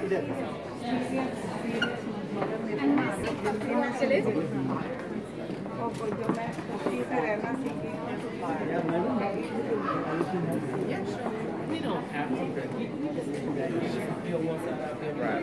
We don't have to, but feel what's out there.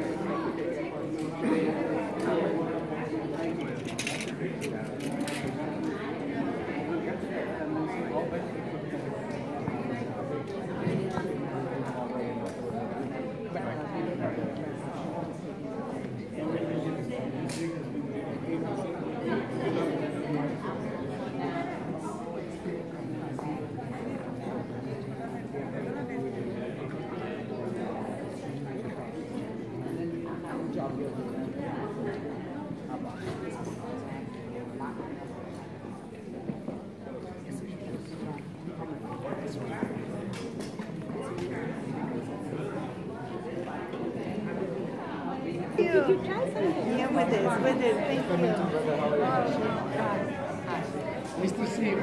Did you try something? Yeah, with it. Thank you. Nice to see you.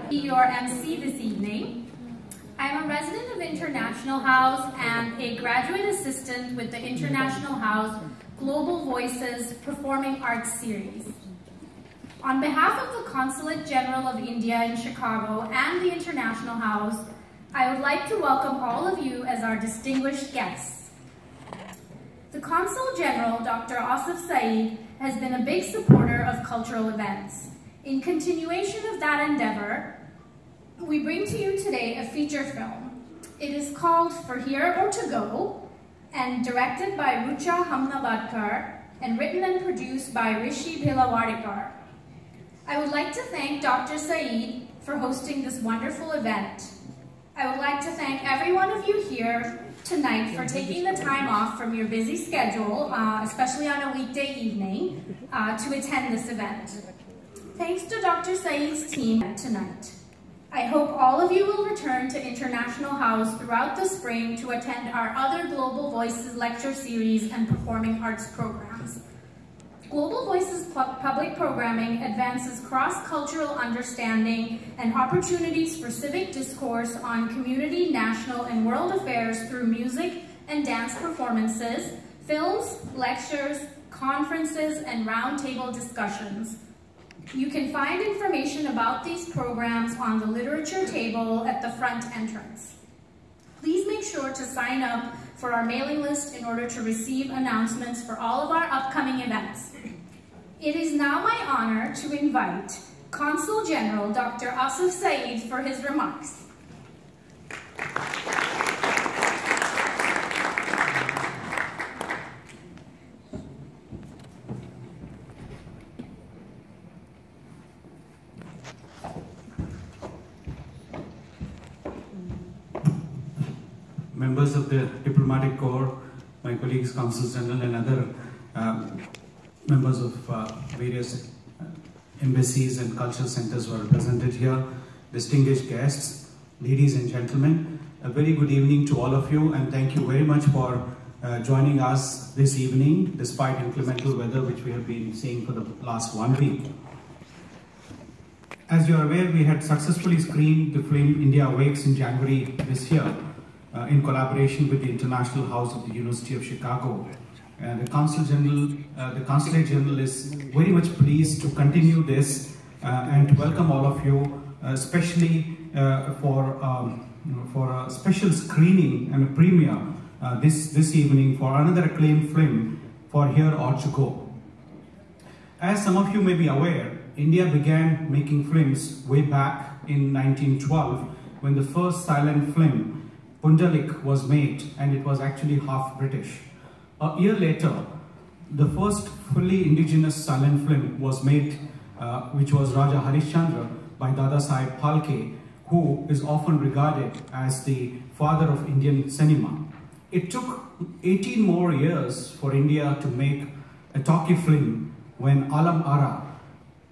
Be your MC this evening. I'm a resident of International House and a graduate assistant with the International House Global Voices Performing Arts Series. On behalf of the Consulate General of India in Chicago and the International House, I would like to welcome all of you as our distinguished guests. The Consul General, Dr. Asif Saeed, has been a big supporter of cultural events. In continuation of that endeavor, we bring to you today a feature film. It is called For Here or To Go, and directed by Rucha Hamnabadkar, and written and produced by Rishi Bhilawadekar. I would like to thank Dr. Saeed for hosting this wonderful event. I would like to thank every one of you here tonight for taking the time off from your busy schedule, especially on a weekday evening, to attend this event. Thanks to Dr. Saeed's team tonight. I hope all of you will return to International House throughout the spring to attend our other Global Voices lecture series and performing arts programs. Global Voices public programming advances cross-cultural understanding and opportunities for civic discourse on community, national, and world affairs through music and dance performances, films, lectures, conferences, and roundtable discussions. You can find information about these programs on the literature table at the front entrance. Please make sure to sign up for our mailing list in order to receive announcements for all of our upcoming events. It is now my honor to invite Consul General Dr. Asif Saeed for his remarks. Members of the Diplomatic Corps, my colleagues, Consuls General, and other members of various embassies and cultural centers who are represented here, distinguished guests, ladies and gentlemen, a very good evening to all of you, and thank you very much for joining us this evening, despite inclement weather which we have been seeing for the last 1 week. As you are aware, we had successfully screened the film India Awakes in January this year, in collaboration with the International House of the University of Chicago. The Consulate General is very much pleased to continue this and to welcome all of you, especially for a special screening and a premiere this evening for another acclaimed film, For Here or To Go. As some of you may be aware, India began making films way back in 1912 when the first silent film Pundalik was made, and it was actually half British. A year later, the first fully indigenous silent film was made, which was Raja Harishchandra by Dada Saheb Phalke, who is often regarded as the father of Indian cinema. It took 18 more years for India to make a talkie film when Alam Ara,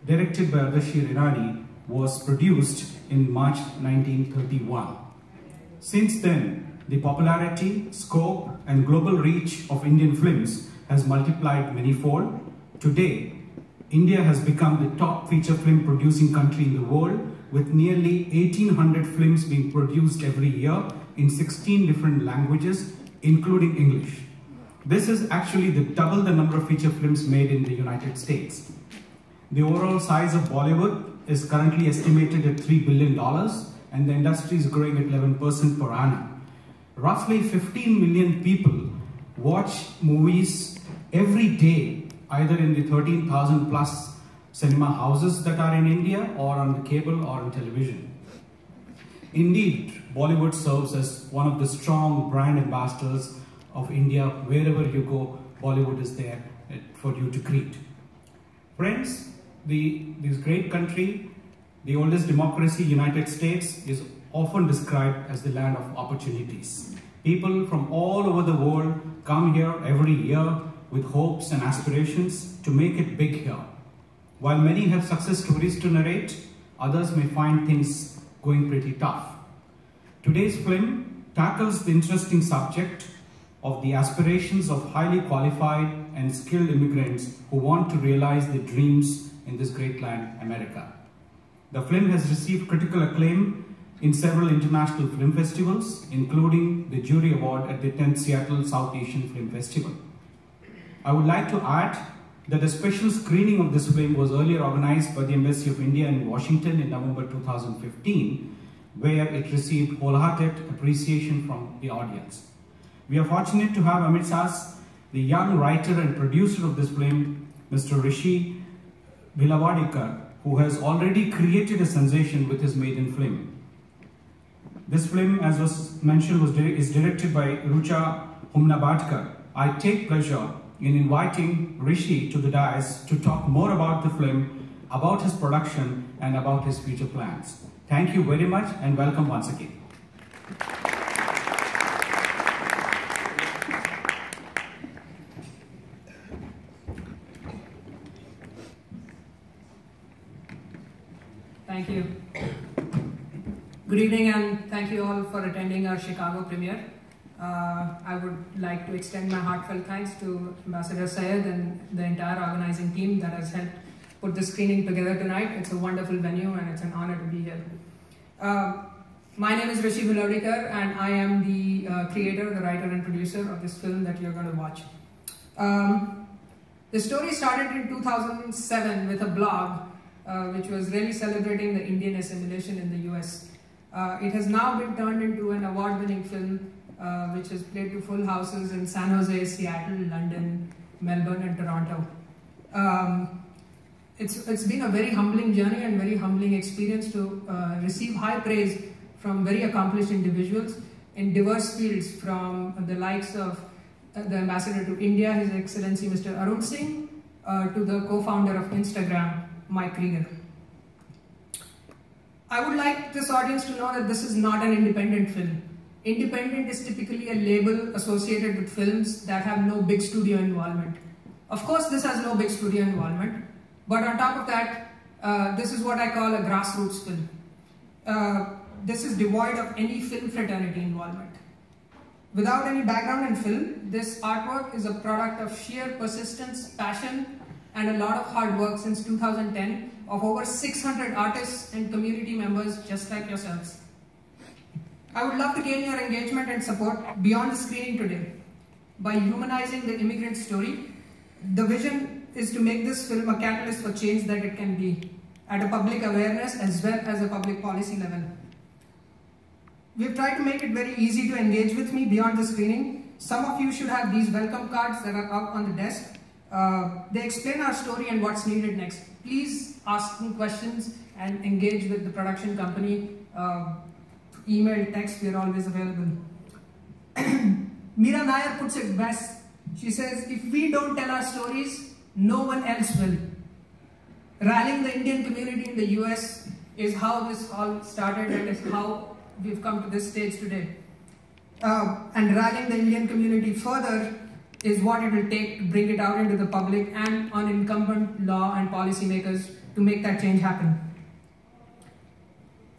directed by Ardashir Irani, was produced in March 1931. Since then, the popularity, scope, and global reach of Indian films has multiplied manyfold. Today, India has become the top feature film producing country in the world, with nearly 1,800 films being produced every year in 16 different languages, including English. This is actually double the number of feature films made in the United States. The overall size of Bollywood is currently estimated at $3 billion, and the industry is growing at 11% per annum. Roughly 15 million people watch movies every day, either in the 13,000 plus cinema houses that are in India, or on the cable or on television. Indeed, Bollywood serves as one of the strong brand ambassadors of India. Wherever you go, Bollywood is there for you to greet. Friends, this great country, the oldest democracy, United States, is often described as the land of opportunities. People from all over the world come here every year with hopes and aspirations to make it big here. While many have success stories to narrate, others may find things going pretty tough. Today's film tackles the interesting subject of the aspirations of highly qualified and skilled immigrants who want to realize their dreams in this great land, America. The film has received critical acclaim in several international film festivals, including the Jury Award at the 10th Seattle South Asian Film Festival. I would like to add that a special screening of this film was earlier organized by the Embassy of India in Washington in November 2015, where it received wholehearted appreciation from the audience. We are fortunate to have amidst us the young writer and producer of this film, Mr. Rishi Vilavadikar, who has already created a sensation with his maiden film. This film, as was mentioned, is directed by Rucha Humnabadkar. I take pleasure in inviting Rishi to the dais to talk more about the film, about his production, and about his future plans. Thank you very much, and welcome once again. Thank you. Good evening, and thank you all for attending our Chicago premiere. I would like to extend my heartfelt thanks to Ambassador Syed and the entire organizing team that has helped put this screening together tonight. It's a wonderful venue and it's an honor to be here. My name is Rishi Vilavadikar, and I am the creator, the writer and producer of this film that you're going to watch. The story started in 2007 with a blog which was really celebrating the Indian assimilation in the US. It has now been turned into an award-winning film which has played to full houses in San Jose, Seattle, London, Melbourne and Toronto. It's been a very humbling journey and very humbling experience to receive high praise from very accomplished individuals in diverse fields, from the likes of the Ambassador to India, His Excellency Mr. Arun Singh, to the co-founder of Instagram, Mike Krieger. I would like this audience to know that this is not an independent film. Independent is typically a label associated with films that have no big studio involvement. Of course, this has no big studio involvement, but on top of that, this is what I call a grassroots film. This is devoid of any film fraternity involvement. Without any background in film, this artwork is a product of sheer persistence, passion, and a lot of hard work since 2010 of over 600 artists and community members just like yourselves. I would love to gain your engagement and support beyond the screening today. By humanizing the immigrant story, the vision is to make this film a catalyst for change that it can be, at a public awareness as well as a public policy level. We've tried to make it very easy to engage with me beyond the screening. Some of you should have these welcome cards that are out on the desk. They explain our story and what's needed next. Please ask me questions and engage with the production company. Email, text, we are always available. Meera Nair puts it best. She says, if we don't tell our stories, no one else will. Rallying the Indian community in the US is how this all started and is how we've come to this stage today. And rallying the Indian community further is what it will take to bring it out into the public and on incumbent law and policymakers to make that change happen.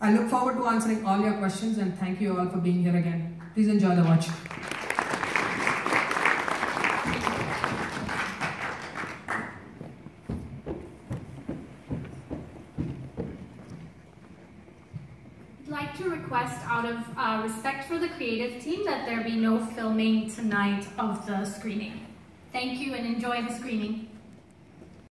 I look forward to answering all your questions, and thank you all for being here again. Please enjoy the watch. like to request, out of respect for the creative team, that there be no filming tonight of the screening. Thank you and enjoy the screening.